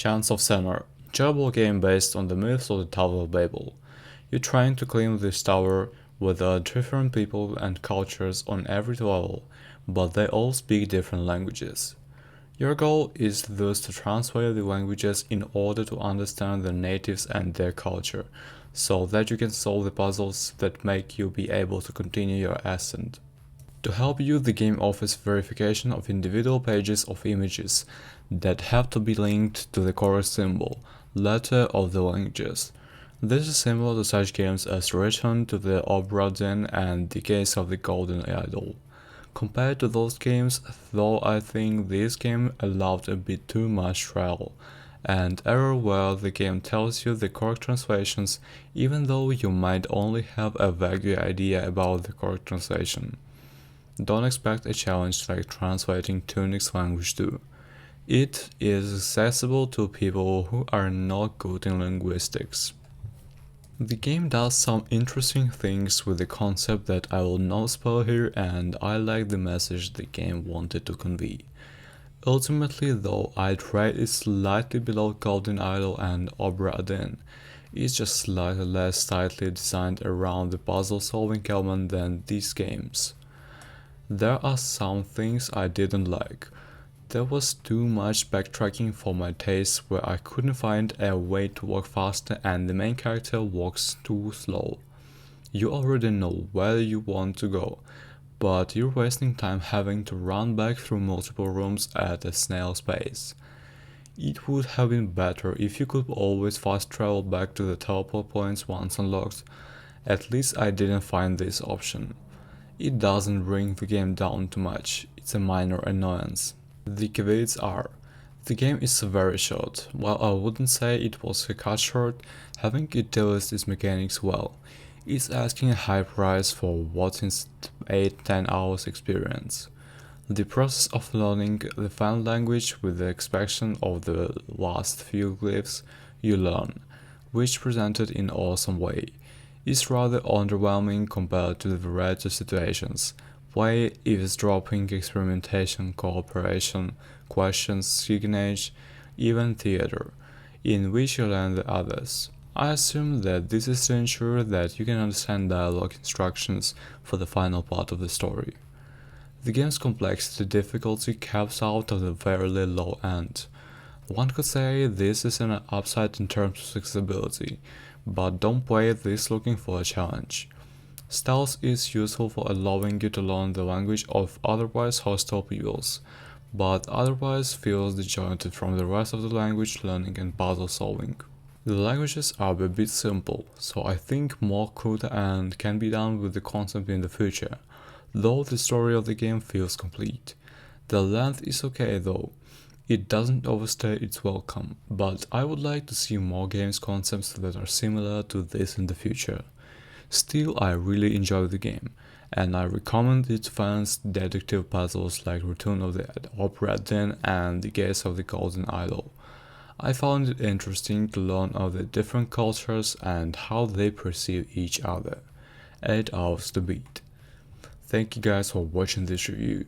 Chants of Sennaar, enjoyable game based on the myths of the Tower of Babel. You're trying to claim this tower with different people and cultures on every level, but they all speak different languages. Your goal is thus to translate the languages in order to understand the natives and their culture, so that you can solve the puzzles that make you be able to continue your ascent. To help you, the game offers verification of individual pages of images that have to be linked to the correct symbol, letter of the languages. This is similar to such games as Return to the Obra Dinn and The Case of the Golden Idol. Compared to those games, though, I think this game allowed a bit too much trial and error where the game tells you the correct translations even though you might only have a vague idea about the correct translation. Don't expect a challenge like translating Tunic's language too. It is accessible to people who are not good in linguistics. The game does some interesting things with the concept that I will not spoil here, and I like the message the game wanted to convey. Ultimately though, I'd rate it slightly below Golden Idol and Obra Dinn. It's just slightly less tightly designed around the puzzle solving element than these games. There are some things I didn't like. There was too much backtracking for my taste where I couldn't find a way to walk faster and the main character walks too slow. You already know where you want to go, but you're wasting time having to run back through multiple rooms at a snail's pace. It would have been better if you could always fast travel back to the teleport points once unlocked. At least I didn't find this option. It doesn't bring the game down too much, it's a minor annoyance. The caveats are: the game is very short. While I wouldn't say it was a cut short, having utilized its mechanics well, it's asking a high price for what is 8-10 hours experience. The process of learning the final language with the exception of the last few glyphs you learn, which presented in an awesome way, is rather underwhelming compared to the variety of situations, play, eavesdropping, experimentation, cooperation, questions, signage, even theater, in which you learn the others. I assume that this is to ensure that you can understand dialogue instructions for the final part of the story. The game's complexity difficulty caps out at the very low end. One could say this is an upside in terms of accessibility, but don't play this looking for a challenge. Stealth is useful for allowing you to learn the language of otherwise hostile peoples, but otherwise feels disjointed from the rest of the language learning and puzzle solving. The languages are a bit simple, so I think more could and can be done with the concept in the future, though the story of the game feels complete. The length is okay though. It doesn't overstay its welcome, but I would like to see more games concepts that are similar to this in the future. Still, I really enjoy the game, and I recommend it to fans detective puzzles like Return of the Obra Dinn and The Case of the Golden Idol. I found it interesting to learn of the different cultures and how they perceive each other. 8 hours to beat. Thank you guys for watching this review.